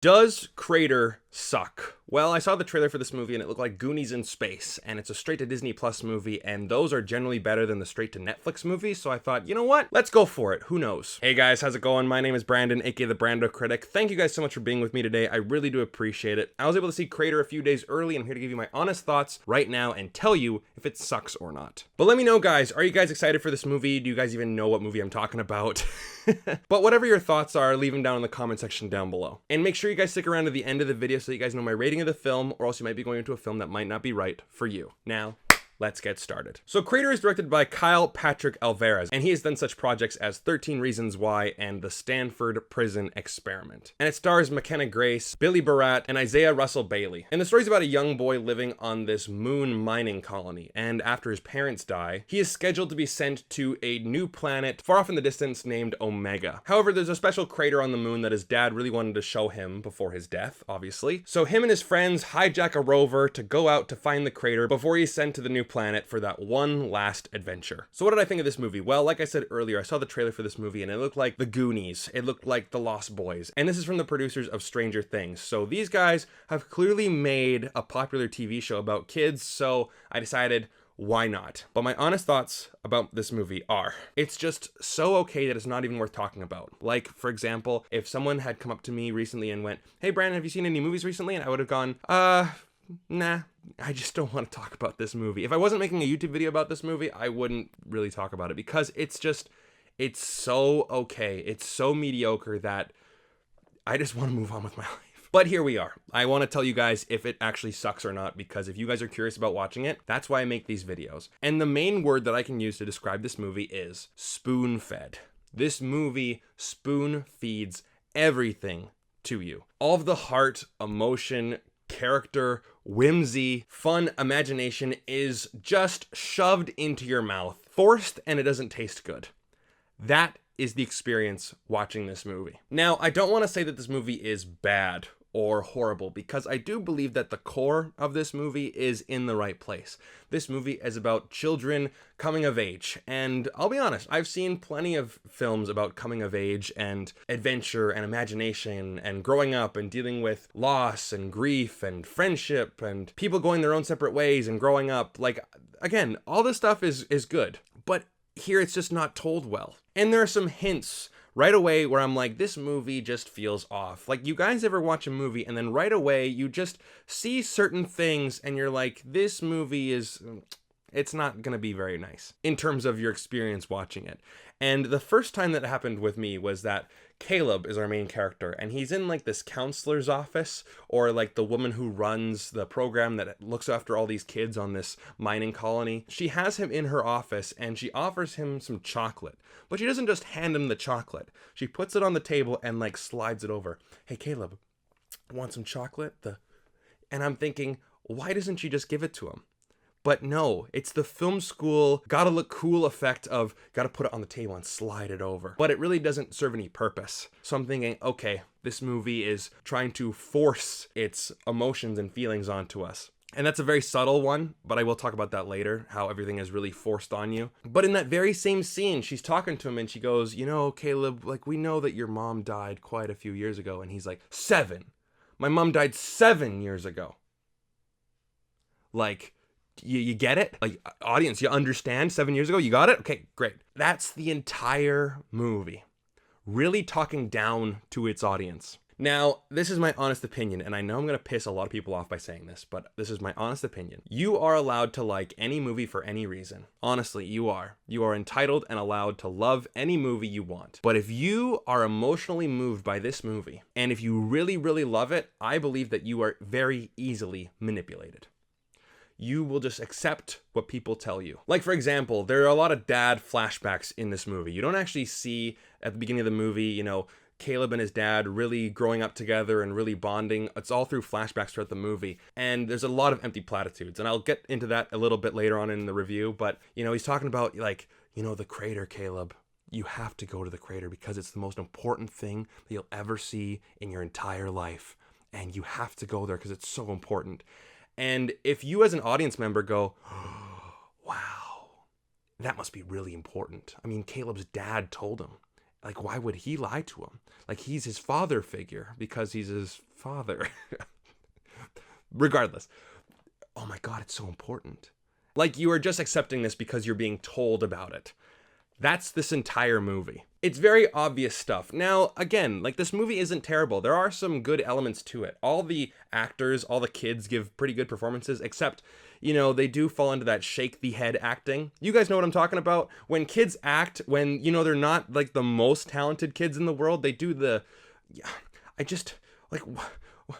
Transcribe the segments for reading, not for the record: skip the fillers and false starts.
Does Crater suck? Well, I saw the trailer for this movie and it looked like Goonies in space, and it's a straight to Disney Plus movie, and those are generally better than the straight to Netflix movies, so I thought, you know what? Let's go for it. Who knows? Hey guys, how's it going? My name is Brandon, aka the BrandoCritic. Thank you guys so much for being with me today. I really do appreciate it. I was able to see Crater a few days early, and I'm here to give you my honest thoughts right now and tell you if it sucks or not. But let me know, guys, are you guys excited for this movie? Do you guys even know what movie I'm talking about? But whatever your thoughts are, leave them down in the comment section down below. And make sure you guys stick around to the end of the video so you guys know my rating of the film, or else you might be going into a film that might not be right for you. Now, let's get started. So Crater is directed by Kyle Patrick Alvarez, and he has done such projects as 13 Reasons Why and The Stanford Prison Experiment. And it stars Mckenna Grace, Billy Barratt, and Isaiah Russell Bailey. And the story's about a young boy living on this moon mining colony, and after his parents die, he is scheduled to be sent to a new planet far off in the distance named Omega. However, there's a special crater on the moon that his dad really wanted to show him before his death, obviously. So him and his friends hijack a rover to go out to find the crater before he's sent to the new planet for that one last adventure. So what did I think of this movie? Well, like I said earlier, I saw the trailer for this movie and it looked like the Goonies. It looked like the Lost Boys. And this is from the producers of Stranger Things. So these guys have clearly made a popular TV show about kids, so I decided, why not? But my honest thoughts about this movie are, it's just so okay that it's not even worth talking about. Like, for example, if someone had come up to me recently and went, "Hey Brandon, have you seen any movies recently?" And I would have gone, nah, I just don't want to talk about this movie. If I wasn't making a YouTube video about this movie, I wouldn't really talk about it, because it's so okay. It's so mediocre that I just want to move on with my life. But here we are. I want to tell you guys if it actually sucks or not, because if you guys are curious about watching it, that's why I make these videos. And the main word that I can use to describe this movie is spoon-fed. This movie spoon feeds everything to you. All of the heart, emotion, character, whimsy, fun, imagination is just shoved into your mouth, forced, and it doesn't taste good. That is the experience watching this movie. Now, I don't want to say that this movie is bad or horrible, because I do believe that the core of this movie is in the right place. This movie is about children coming of age, and I'll be honest, I've seen plenty of films about coming of age and adventure and imagination and growing up and dealing with loss and grief and friendship and people going their own separate ways and growing up. Like, again, all this stuff is good, but here it's just not told well. And there are some hints right away where I'm like, this movie just feels off. Like, you guys ever watch a movie and then right away you just see certain things and you're like, this movie it's not gonna be very nice in terms of your experience watching it. And the first time that happened with me was that Caleb is our main character, and he's in like this counselor's office, or like the woman who runs the program that looks after all these kids on this mining colony. She has him in her office and she offers him some chocolate, but she doesn't just hand him the chocolate. She puts it on the table and like slides it over. "Hey Caleb, want some chocolate?" And I'm thinking, why doesn't she just give it to him? But no, it's the film school gotta look cool effect of gotta put it on the table and slide it over. But it really doesn't serve any purpose. So I'm thinking, okay, this movie is trying to force its emotions and feelings onto us. And that's a very subtle one, but I will talk about that later, how everything is really forced on you. But in that very same scene, she's talking to him and she goes, "You know, Caleb, like, we know that your mom died quite a few years ago." And he's like, 7? My mom died 7 years ago. Like, you get it? Like, audience, you understand? 7 years ago, you got it? Okay, great. That's the entire movie. Really talking down to its audience. Now, this is my honest opinion, and I know I'm going to piss a lot of people off by saying this, but this is my honest opinion. You are allowed to like any movie for any reason. Honestly, you are. You are entitled and allowed to love any movie you want. But if you are emotionally moved by this movie, and if you really, really love it, I believe that you are very easily manipulated. You will just accept what people tell you. Like, for example, there are a lot of dad flashbacks in this movie. You don't actually see at the beginning of the movie, you know, Caleb and his dad really growing up together and really bonding. It's all through flashbacks throughout the movie. And there's a lot of empty platitudes. And I'll get into that a little bit later on in the review. But, you know, he's talking about, like, you know, the crater, Caleb. You have to go to the crater because it's the most important thing that you'll ever see in your entire life. And you have to go there because it's so important. And if you as an audience member go, "Wow, that must be really important. I mean, Caleb's dad told him." Like, why would he lie to him? Like, he's his father figure because he's his father. Regardless. Oh my God, it's so important. Like, you are just accepting this because you're being told about it. That's this entire movie. It's very obvious stuff. Now, again, like, this movie isn't terrible. There are some good elements to it. All the actors, all the kids give pretty good performances, except, you know, they do fall into that shake the head acting. You guys know what I'm talking about? When kids act, when, you know, they're not, like, the most talented kids in the world, they do the, yeah, I just, like,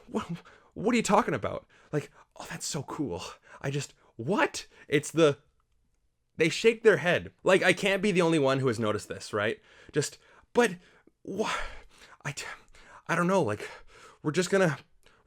what are you talking about? Like, oh, that's so cool. What? It's the... They shake their head. Like, I can't be the only one who has noticed this, right? But I don't know. Like, we're just gonna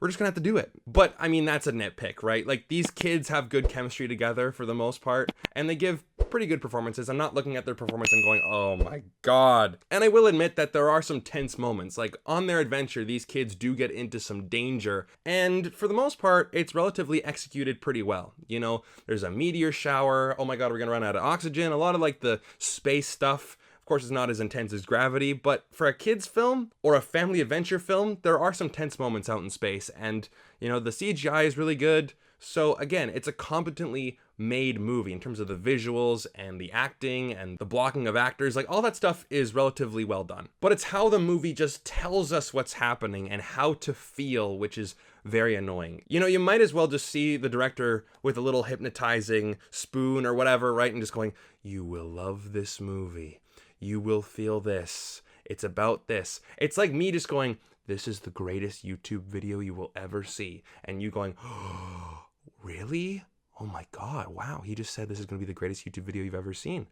have to do it. But I mean, that's a nitpick, right? Like, these kids have good chemistry together for the most part, and they give pretty good performances. I'm not looking at their performance and going, oh my God. And I will admit that there are some tense moments. Like, on their adventure, these kids do get into some danger, and for the most part, it's relatively executed pretty well. You know, there's a meteor shower. Oh my God, we're gonna run out of oxygen. A lot of, like, the space stuff. Of course, it's not as intense as Gravity, but for a kid's film or a family adventure film, there are some tense moments out in space, and, you know, the CGI is really good. So again, it's a competently made movie in terms of the visuals and the acting and the blocking of actors. Like, all that stuff is relatively well done. But it's how the movie just tells us what's happening and how to feel, which is very annoying. You know, you might as well just see the director with a little hypnotizing spoon or whatever, right? And just going, you will love this movie. You will feel this. It's about this. It's like me just going, this is the greatest YouTube video you will ever see. And you going, oh, really? Oh my God, wow. He just said this is going to be the greatest YouTube video you've ever seen.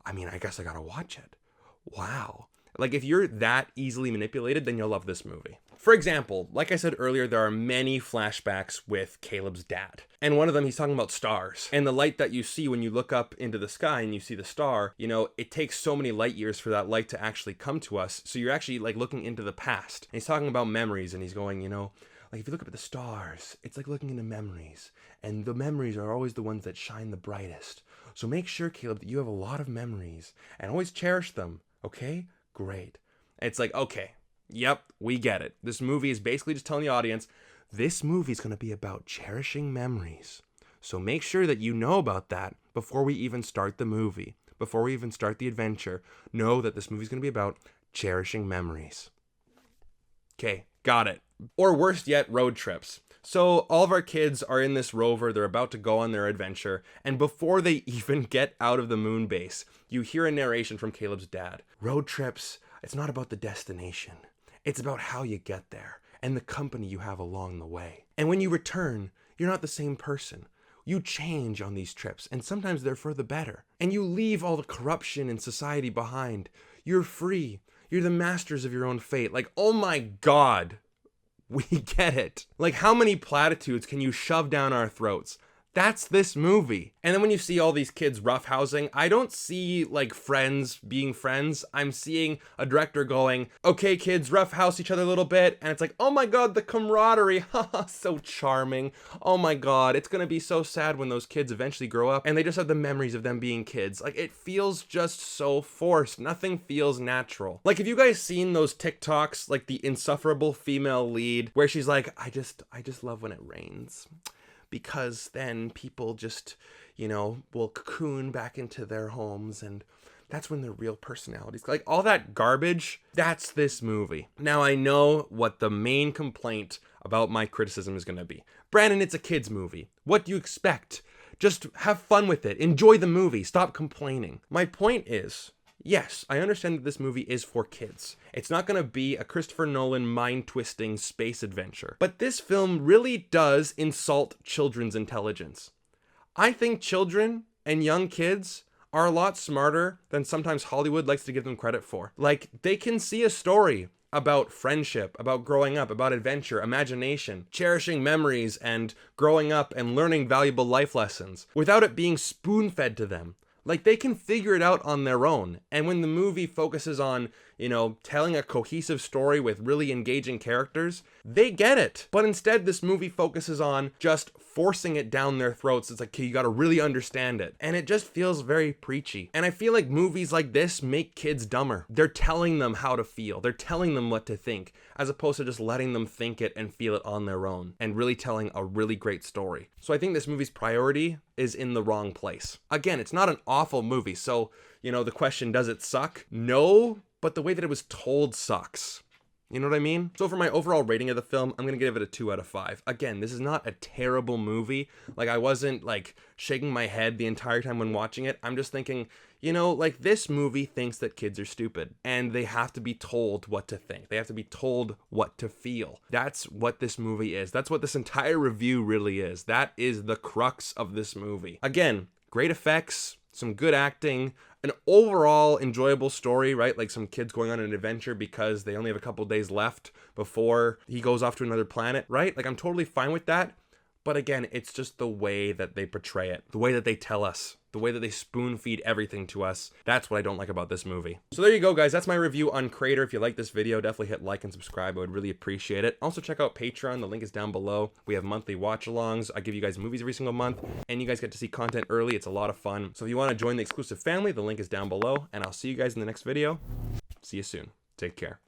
I mean, I guess I got to watch it. Wow. Like, if you're that easily manipulated, then you'll love this movie. For example, like I said earlier, there are many flashbacks with Caleb's dad. And one of them, he's talking about stars. And the light that you see when you look up into the sky and you see the star, you know, it takes so many light years for that light to actually come to us. So you're actually, like, looking into the past. And he's talking about memories, and he's going, you know, like, if you look up at the stars, it's like looking into memories. And the memories are always the ones that shine the brightest. So make sure, Caleb, that you have a lot of memories and always cherish them. Okay? Great. It's like, okay, yep, we get it. This movie is basically just telling the audience, this movie is going to be about cherishing memories. So make sure that you know about that before we even start the movie, before we even start the adventure. Know that this movie is going to be about cherishing memories. Okay, got it. Or worse yet, road trips. So all of our kids are in this rover, they're about to go on their adventure, and before they even get out of the moon base, you hear a narration from Caleb's dad. Road trips, it's not about the destination. It's about how you get there and the company you have along the way. And when you return, you're not the same person. You change on these trips, and sometimes they're for the better. And you leave all the corruption in society behind. You're free. You're the masters of your own fate. Like, oh my God. We get it. Like, how many platitudes can you shove down our throats? That's this movie. And then when you see all these kids roughhousing, I don't see, like, friends being friends. I'm seeing a director going, okay, kids, roughhouse each other a little bit. And it's like, oh my God, the camaraderie. Haha, so charming. Oh my God, it's gonna be so sad when those kids eventually grow up and they just have the memories of them being kids. Like, it feels just so forced. Nothing feels natural. Like, have you guys seen those TikToks, like the insufferable female lead, where she's like, I just love when it rains. Because then people just, you know, will cocoon back into their homes, and that's when their real personalities, like all that garbage, that's this movie. Now, I know what the main complaint about my criticism is going to be. Brandon, it's a kid's movie. What do you expect? Just have fun with it. Enjoy the movie. Stop complaining. My point is, yes, I understand that this movie is for kids. It's not going to be a Christopher Nolan mind-twisting space adventure. But this film really does insult children's intelligence. I think children and young kids are a lot smarter than sometimes Hollywood likes to give them credit for. Like, they can see a story about friendship, about growing up, about adventure, imagination, cherishing memories, and growing up and learning valuable life lessons without it being spoon-fed to them. Like, they can figure it out on their own. And when the movie focuses on, you know, telling a cohesive story with really engaging characters, they get it. But instead, this movie focuses on just forcing it down their throats. It's like, okay, you gotta really understand it. And it just feels very preachy. And I feel like movies like this make kids dumber. They're telling them how to feel. They're telling them what to think, as opposed to just letting them think it and feel it on their own, and really telling a really great story. So I think this movie's priority is in the wrong place. Again, it's not an awful movie, so, you know, the question, does it suck? No, but the way that it was told sucks. You know what I mean? So for my overall rating of the film, I'm gonna give it a 2 out of 5. Again, this is not a terrible movie. Like, I wasn't like shaking my head the entire time when watching it. I'm just thinking, you know, like, this movie thinks that kids are stupid and they have to be told what to think. They have to be told what to feel. That's what this movie is. That's what this entire review really is. That is the crux of this movie. Again, great effects, some good acting, an overall enjoyable story, right? Like some kids going on an adventure because they only have a couple days left before he goes off to another planet, right? Like, I'm totally fine with that. But again, it's just the way that they portray it, the way that they tell us, the way that they spoon feed everything to us. That's what I don't like about this movie. So there you go, guys. That's my review on CRATER. If you like this video, definitely hit like and subscribe. I would really appreciate it. Also, check out Patreon. The link is down below. We have monthly watch-alongs. I give you guys movies every single month, and you guys get to see content early. It's a lot of fun. So if you want to join the exclusive family, the link is down below, and I'll see you guys in the next video. See you soon. Take care.